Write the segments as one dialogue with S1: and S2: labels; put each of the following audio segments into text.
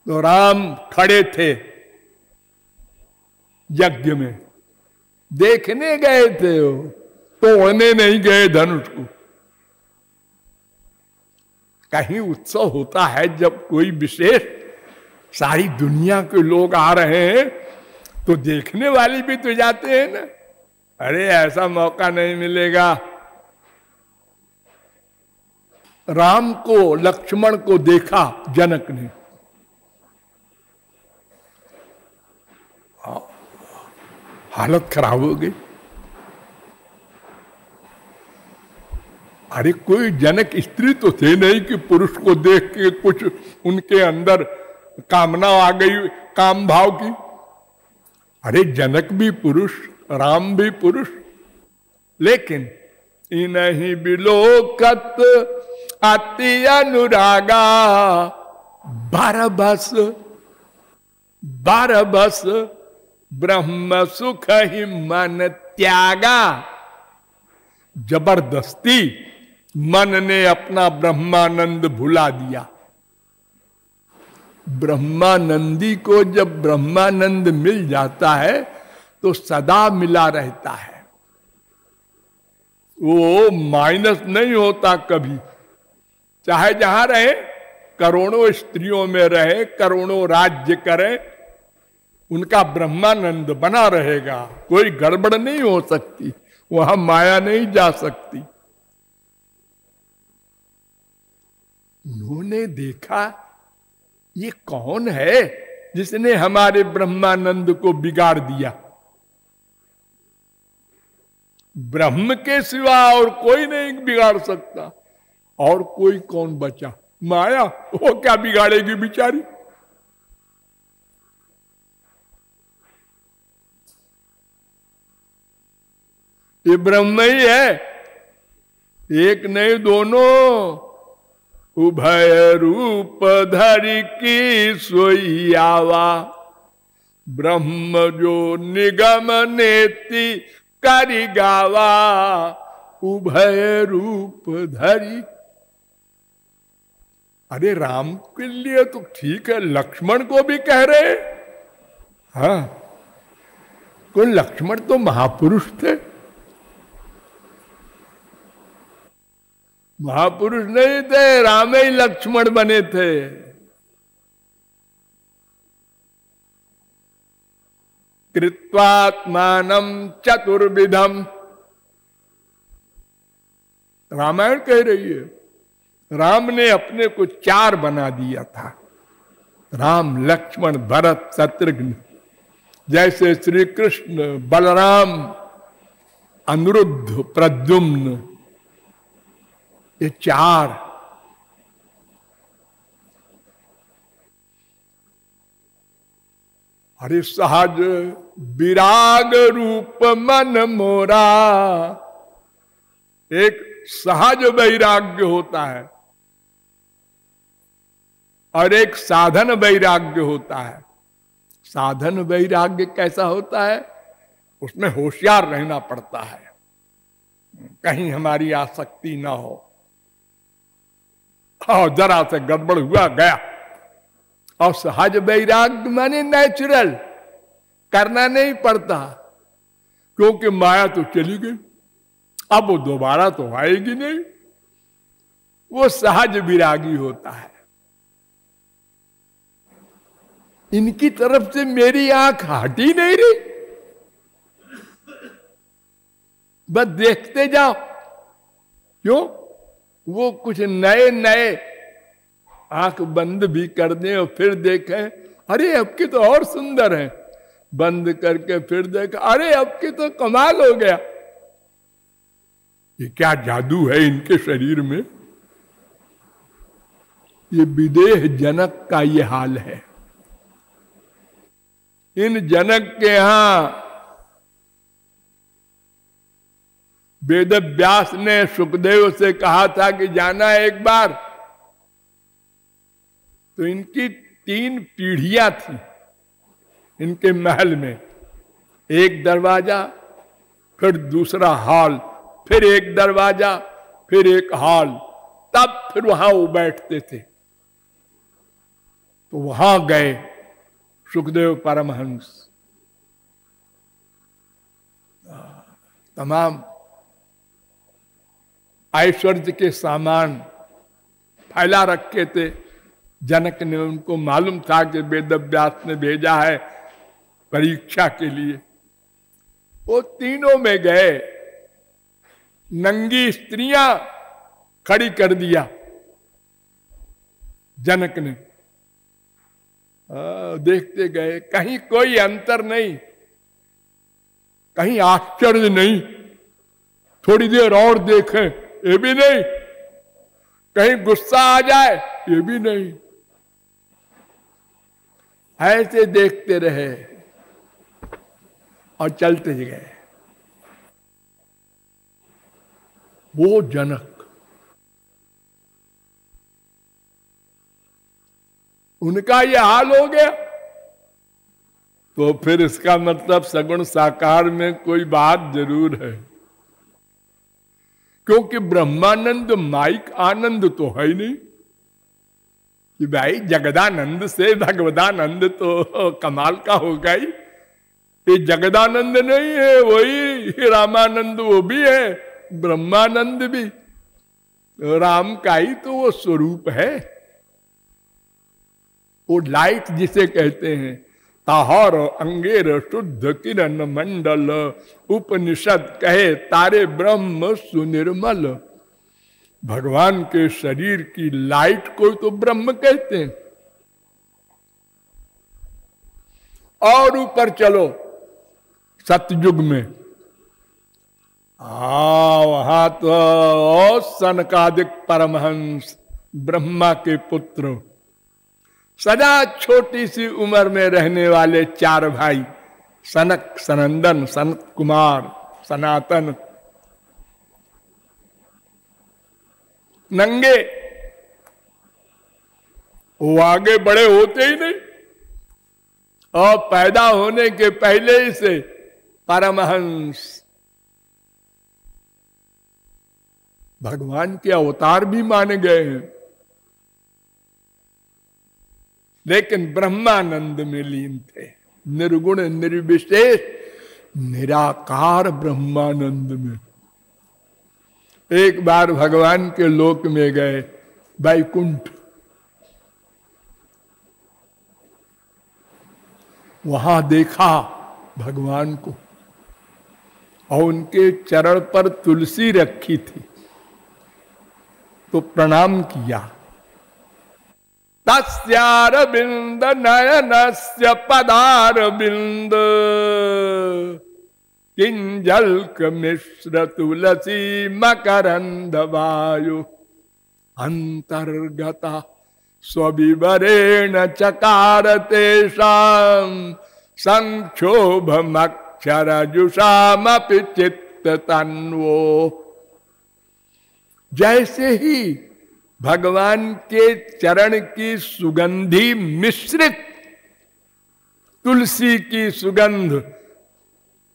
S1: तो राम खड़े थे यज्ञ में, देखने गए थे, वो तोड़ने नहीं गए धनुष को। कहीं उत्सव होता है जब कोई विशेष, सारी दुनिया के लोग आ रहे हैं तो देखने वाले भी तो जाते हैं ना। अरे ऐसा मौका नहीं मिलेगा। राम को, लक्ष्मण को देखा जनक ने, हालत खराब हो गई। अरे कोई जनक स्त्री तो थे नहीं कि पुरुष को देख के कुछ उनके अंदर कामना आ गई, काम भाव की। अरे जनक भी पुरुष, राम भी पुरुष, लेकिन इन्हीं बिलोकत अति अनुरागा, बारबस बारबस ब्रह्म सुख ही मन त्यागा। जबरदस्ती मन ने अपना ब्रह्मानंद भुला दिया। ब्रह्मानंदी को जब ब्रह्मानंद मिल जाता है तो सदा मिला रहता है, वो माइनस नहीं होता कभी। चाहे जहां रहे, करोड़ों स्त्रियों में रहे, करोड़ों राज्य करे, उनका ब्रह्मानंद बना रहेगा। कोई गड़बड़ नहीं हो सकती, वहां माया नहीं जा सकती। उन्होंने देखा ये कौन है जिसने हमारे ब्रह्मानंद को बिगाड़ दिया। ब्रह्म के सिवा और कोई नहीं बिगाड़ सकता। और कोई कौन बचा? माया, वो क्या बिगाड़ेगी बिचारी। ये ब्रह्म ही है, एक नहीं दोनों। उभय रूप धरि की सोई आवा, ब्रह्म जो निगम नेति करि गावा। उभय रूप धरि, अरे राम के लिए तो ठीक है, लक्ष्मण को भी कह रहे। हाँ, कोई लक्ष्मण तो महापुरुष थे, महापुरुष नहीं थे, राम ही लक्ष्मण बने थे। कृत्वात्मानं चतुर्विधम, रामायण कह रही है। राम ने अपने को 4 बना दिया था, राम लक्ष्मण भरत शत्रुघ्न। जैसे श्री कृष्ण बलराम अनिरुद्ध प्रद्युम्न, ये 4। अरे सहज विराग रूप मन मोरा, एक सहज वैराग्य होता है और एक साधन वैराग्य होता है। साधन वैराग्य कैसा होता है? उसमें होशियार रहना पड़ता है, कहीं हमारी आसक्ति ना हो। और जरा से गड़बड़ हुआ गया। और सहज वैराग्य माने नेचुरल, करना नहीं पड़ता, क्योंकि माया तो चली गई, अब वो दोबारा तो आएगी नहीं। वो सहज विरागी होता है। इनकी तरफ से मेरी आंख हटी नहीं रही, बस देखते जाओ। क्यों? वो कुछ नए नए आंख बंद भी कर दें और फिर देखें, अरे अब की तो और सुंदर है, बंद करके फिर देखा, अरे अब की तो कमाल हो गया। ये क्या जादू है इनके शरीर में। ये विदेह जनक का ये हाल है। इन जनक के यहां वेद व्यास ने सुखदेव से कहा था कि जाना एक बार, तो इनकी 3 पीढ़ियां थी इनके महल में। एक दरवाजा, फिर दूसरा हॉल, फिर एक दरवाजा, फिर एक हॉल, तब फिर वहां वो बैठते थे। तो वहां गए सुखदेव परमहंस, तमाम ऐश्वर्य के सामान फैला रखे थे। जनक ने, उनको मालूम था कि वेदव्यास ने भेजा है परीक्षा के लिए। वो तीनों में गए, नंगी स्त्रियां खड़ी कर दिया जनक ने। देखते गए, कहीं कोई अंतर नहीं, कहीं आश्चर्य नहीं, थोड़ी देर और देखें ये भी नहीं, कहीं गुस्सा आ जाए ये भी नहीं, ऐसे देखते रहे और चलते गए। वो जनक, उनका ये हाल हो गया, तो फिर इसका मतलब सगुण साकार में कोई बात जरूर है, क्योंकि ब्रह्मानंद माइक आनंद तो है ही नहीं कि भाई जगदानंद से भगवदानंद तो कमाल का होगा ही। ये जगदानंद नहीं है, वही रामानंद वो भी है, ब्रह्मानंद भी राम का ही तो वो स्वरूप है। वो लाइट जिसे कहते हैं, ताहर अंगेर शुद्ध किरण मंडल, उपनिषद कहे तारे ब्रह्म सुनिर्मल। भगवान के शरीर की लाइट को तो ब्रह्म कहते हैं। और ऊपर चलो सतयुग में, वहां तो सनकादिक परमहंस ब्रह्मा के पुत्र, सदा छोटी सी उम्र में रहने वाले चार भाई, सनक, सनंदन, सनत कुमार, सनातन, नंगे, वो आगे बड़े होते ही नहीं, और पैदा होने के पहले ही से परमहंस, भगवान के अवतार भी माने गए हैं, लेकिन ब्रह्मानंद में लीन थे, निर्गुण निर्विशेष निराकार ब्रह्मानंद में। एक बार भगवान के लोक में गए, वैकुंठ, वहां देखा भगवान को, और उनके चरण पर तुलसी रखी थी, तो प्रणाम किया। तस्यारविंद नयनस्य पदारविंद, किंजल्क मिश्र तुलसी मकरंद वायु, अंतर्गता स्वविवरेण चकार तेषां, संक्षोभमक्षरजुषामपि चित्त तन्वो। जैसे ही भगवान के चरण की सुगंधी मिश्रित तुलसी की सुगंध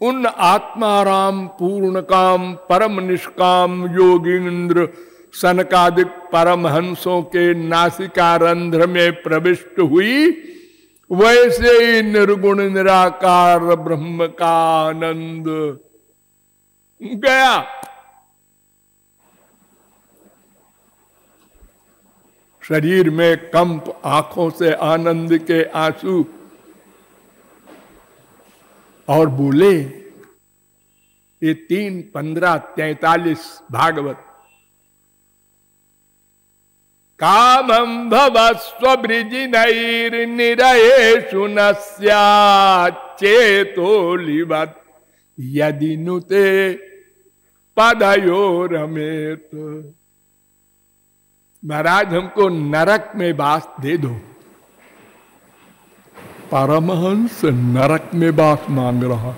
S1: उन आत्माराम पूर्ण काम परम निष्काम योगींद्र सनकादिक परमहंसों के नासिका रंध्र में प्रविष्ट हुई, वैसे ही निर्गुण निराकार ब्रह्म का आनंद गया। शरीर में कंप, आंखों से आनंद के आंसू, और बोले ये 3, 15, 43 भागवत। कामं भवस्व बृजिनैर्निरयेषु न स्याच्चेतो लिवत्, यदि नुते पदयोरमेत। महाराज हमको नरक में वास दे दो। परमहंस नरक में वास मांग रहा,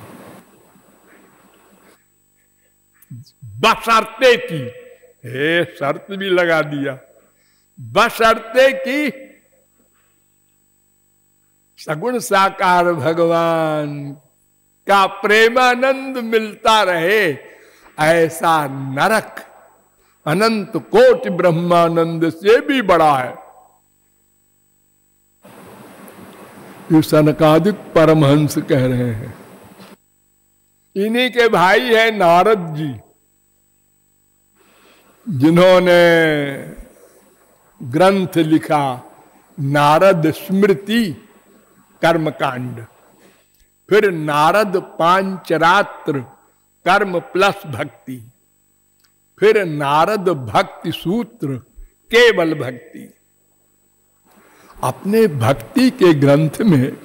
S1: बशर्ते की, हे शर्त भी लगा दिया, बशर्ते की सगुण साकार भगवान का प्रेमानंद मिलता रहे, ऐसा नरक अनंत कोटि ब्रह्मानंद से भी बड़ा है। ये सनकादिक परमहंस कह रहे हैं। इन्हीं के भाई है नारद जी, जिन्होंने ग्रंथ लिखा नारद स्मृति कर्मकांड, फिर नारद पांचरात्र कर्म प्लस भक्ति, फिर नारद भक्ति सूत्र केवल भक्ति। अपने भक्ति के ग्रंथ में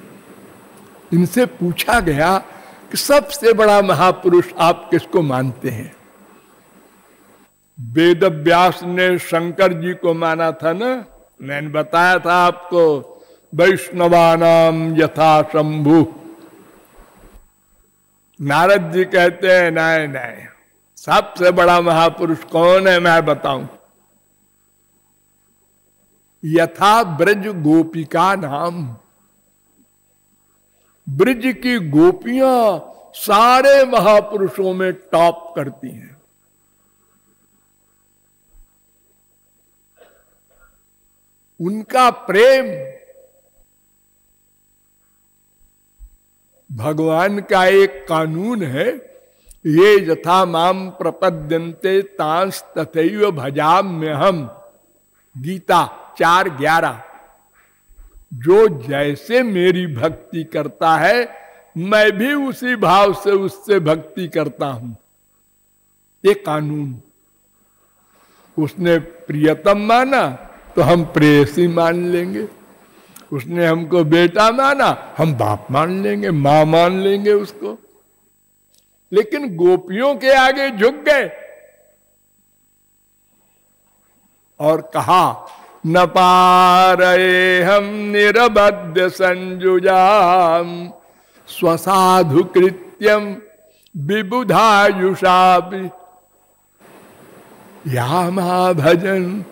S1: इनसे पूछा गया कि सबसे बड़ा महापुरुष आप किसको मानते हैं? वेद व्यास ने शंकर जी को माना था ना, मैंने बताया था आपको, वैष्णवानाम यथा शंभु। नारद जी कहते हैं नहीं नहीं, सबसे बड़ा महापुरुष कौन है मैं बताऊं? यथा ब्रज गोपिका नाम, ब्रज की गोपियां सारे महापुरुषों में टॉप करती हैं। उनका प्रेम भगवान का एक कानून है, ये यथा माम प्रपद्यन्ते तांस तथैव भजाम्यहम्। गीता 4:11। जो जैसे मेरी भक्ति करता है मैं भी उसी भाव से उससे भक्ति करता हूं, ये कानून। उसने प्रियतम माना तो हम प्रेयसी मान लेंगे, उसने हमको बेटा माना हम बाप मान लेंगे, मां मान लेंगे उसको। लेकिन गोपियों के आगे झुक गए और कहा न पारये हम निरबद्ध संजुजाम स्वसाधु कृत्यम विबुधायुषापि यामा भजन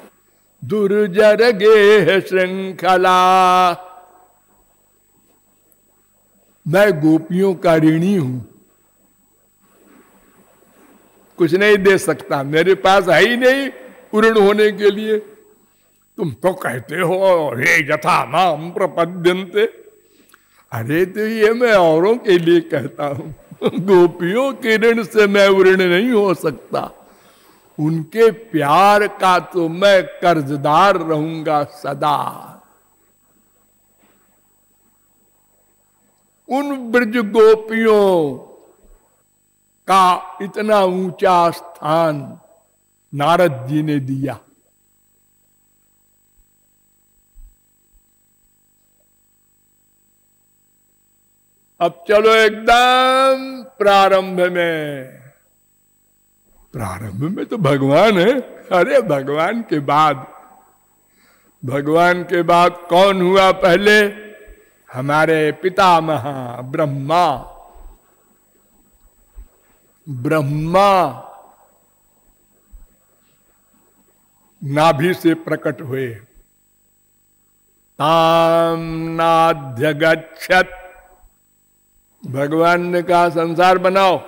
S1: दुर्जर गेह श्रृंखला। मैं गोपियों का ऋणी हूं, कुछ नहीं दे सकता, मेरे पास है ही नहीं पूर्ण होने के लिए। तुम तो कहते हो हे यथा माम प्रपद्यन्ते, अरे तो ये मैं औरों के लिए कहता हूं, गोपियों के ऋण से मैं ऋण नहीं हो सकता। उनके प्यार का तो मैं कर्जदार रहूंगा सदा। उन ब्रज गोपियों का इतना ऊंचा स्थान नारद जी ने दिया। अब चलो एकदम प्रारंभ में। प्रारंभ में तो भगवान है। अरे भगवान के बाद, भगवान के बाद कौन हुआ पहले? हमारे पितामह ब्रह्मा। ब्रह्मा नाभि से प्रकट हुए। ताम नाध्यगच्छत, भगवान ने कहा संसार बनाओ।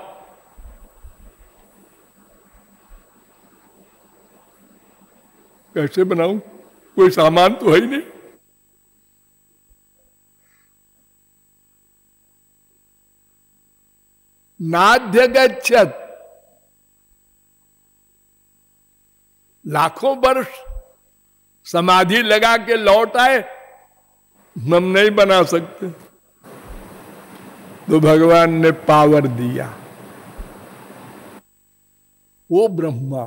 S1: कैसे बनाऊं? कोई सामान तो है ही नहीं। नाध्यगच्छत, लाखों वर्ष समाधि लगा के लौट आए, हम नहीं बना सकते। तो भगवान ने पावर दिया। वो ब्रह्मा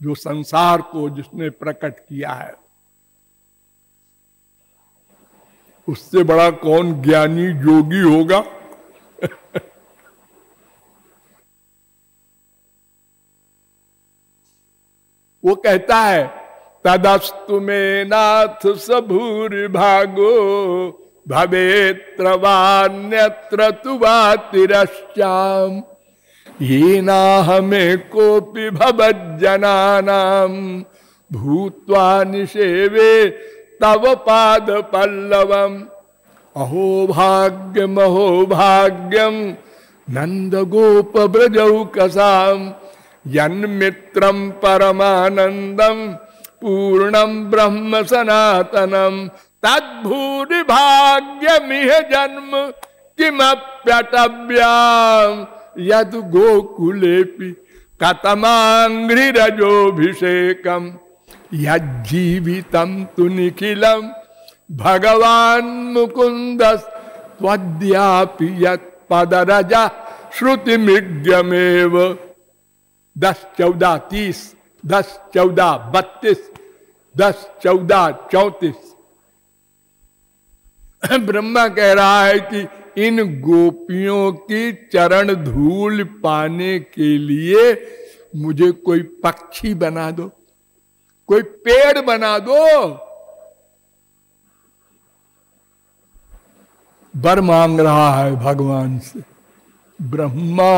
S1: जो संसार को जिसने प्रकट किया है, उससे बड़ा कौन ज्ञानी योगी होगा? वो कहता है तदस्तु में नाथ सबूर भागो भवेत्रवान्यत्र तुवा तिरश्चाम ये ना हमें कोपि भवज्जनानाम भूत्वा निषेवे तव पाद पल्लवम अहो भाग्यम नंद गोप ब्रजौकसाम यन्मित्रम परमानंदम पूर्णम ब्रह्म सनातनम तद्भूरि भाग्यमिह जन्म किमप्यटव्याम यद गोकुलेपि कतमांघ्रिरजोभिषेकम यज्जीवितम तु निखिलम भगवान मुकुंद त्वद्यापि यत्पदरजा श्रुति मृग्यमेव 10, 14, 30, 10, 14, 32, 10, 14, 34। ब्रह्मा कह रहा है कि इन गोपियों की चरण धूल पाने के लिए मुझे कोई पक्षी बना दो, कोई पेड़ बना दो। वर मांग रहा है भगवान से ब्रह्मा।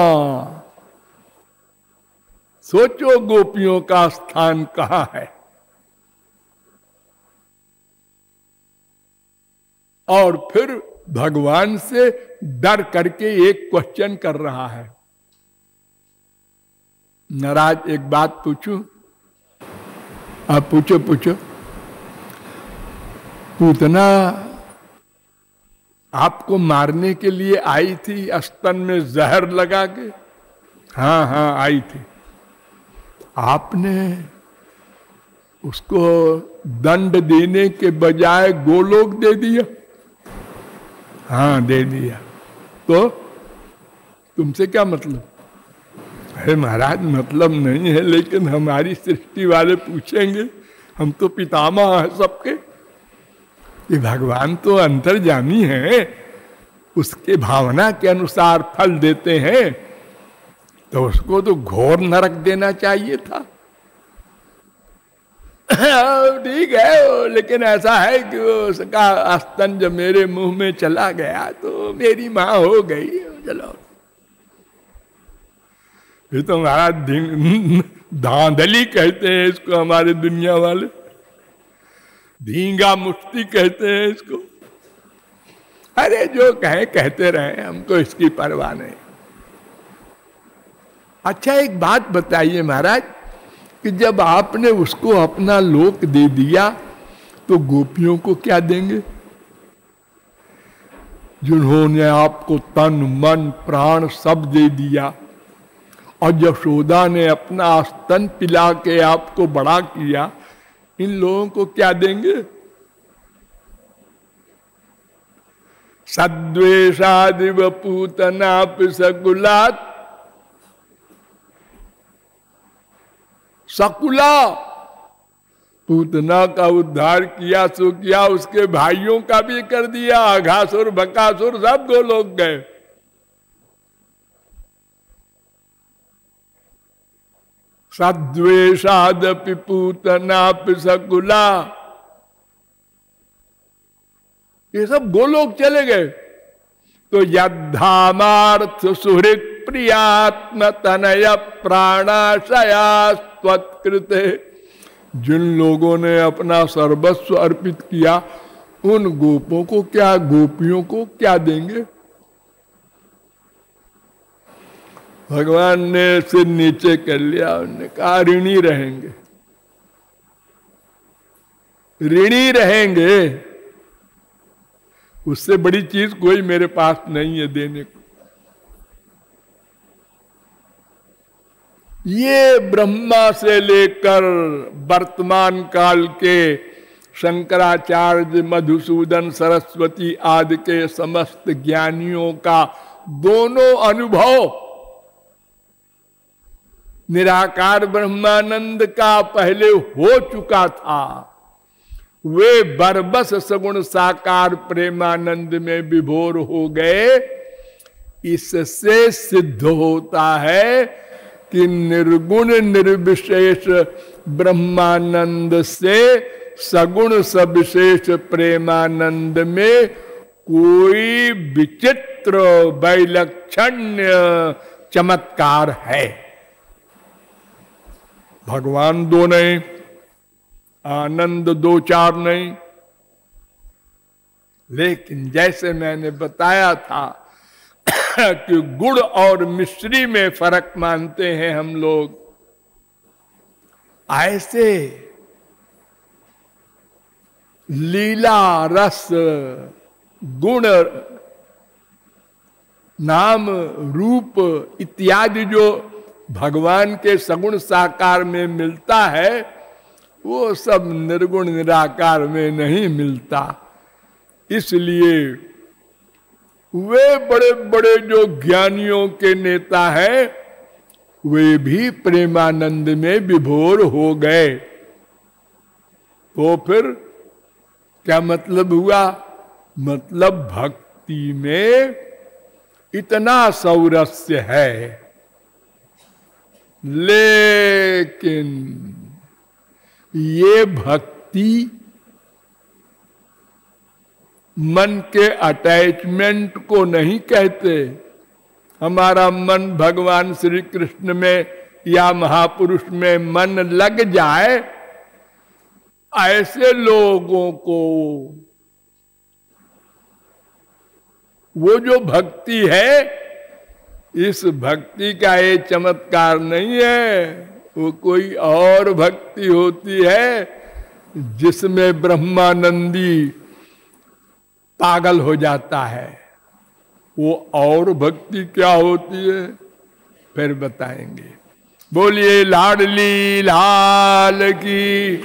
S1: सोचो गोपियों का स्थान कहां है। और फिर भगवान से डर करके एक क्वेश्चन कर रहा है। नाराज एक बात पूछूं? आप पूछो पूछो। पूतना आपको मारने के लिए आई थी, स्तन में जहर लगा के? हाँ हाँ आई थी। आपने उसको दंड देने के बजाय गोलोक दे दिया? हाँ दे दिया। तो तुमसे क्या मतलब? अरे महाराज मतलब नहीं है, लेकिन हमारी सृष्टि वाले पूछेंगे, हम तो पितामह हैं सबके। ये भगवान तो अंतर्यामी हैं, उसके भावना के अनुसार फल देते हैं, तो उसको तो घोर नरक देना चाहिए था। ठीक है, लेकिन ऐसा है कि उसका स्तन जब मेरे मुंह में चला गया तो मेरी मां हो गई। चलो, ये तो हमारा धांधली कहते हैं इसको हमारे दुनिया वाले, धींगा मुफ्ती कहते हैं इसको। अरे जो कहे कहते रहे, हमको इसकी परवाह नहीं। अच्छा एक बात बताइए महाराज कि जब आपने उसको अपना लोक दे दिया तो गोपियों को क्या देंगे? जिन्होंने आपको तन मन प्राण सब दे दिया, और यशोदा ने अपना स्तन पिला के आपको बड़ा किया, इन लोगों को क्या देंगे? सद्वेषादिव पूतना सकुलात, सकुला पूतना का उद्धार किया सो किया, उसके भाइयों का भी कर दिया। अघासुर बकासुर सब गोलोक गए। सद्वेषादपि पूतनापि सकुला, ये सब गोलोक चले गए। तो यद्धामार्थ सुहृत प्रियात्म तनय प्राणाशयास्त्वत्कृते, जिन लोगों ने अपना सर्वस्व अर्पित किया, उन गोपों को क्या, गोपियों को क्या देंगे? भगवान ने सिर नीचे कर लिया, उन्होंने कहा ऋणी रहेंगे, ऋणी रहेंगे। उससे बड़ी चीज कोई मेरे पास नहीं है देने को। ये ब्रह्मा से लेकर वर्तमान काल के शंकराचार्य, मधुसूदन सरस्वती आदि के समस्त ज्ञानियों का दोनों अनुभव निराकार ब्रह्मानंद का पहले हो चुका था। वे बरबस सगुण साकार प्रेमानंद में विभोर हो गए। इससे सिद्ध होता है कि निर्गुण निर्विशेष ब्रह्मानंद से सगुण सविशेष प्रेमानंद में कोई विचित्र वैलक्षण्य चमत्कार है। भगवान दो नहीं, आनंद दो चार नहीं, लेकिन जैसे मैंने बताया था कि गुड़ और मिश्री में फर्क मानते हैं हम लोग, ऐसे लीला रस गुण नाम रूप इत्यादि जो भगवान के सगुण साकार में मिलता है वो सब निर्गुण निराकार में नहीं मिलता। इसलिए वे बड़े बड़े जो ज्ञानियों के नेता हैं वे भी प्रेमानंद में विभोर हो गए। तो फिर क्या मतलब हुआ? मतलब भक्ति में इतना सौरस्य है, लेकिन ये भक्ति मन के अटैचमेंट को नहीं कहते। हमारा मन भगवान श्री कृष्ण में या महापुरुष में मन लग जाए, ऐसे लोगों को वो जो भक्ति है, इस भक्ति का ये चमत्कार नहीं है, वो कोई और भक्ति होती है जिसमें ब्रह्मानंदी पागल हो जाता है। वो और भक्ति क्या होती है फिर बताएंगे। बोलिए लाडली लाल की।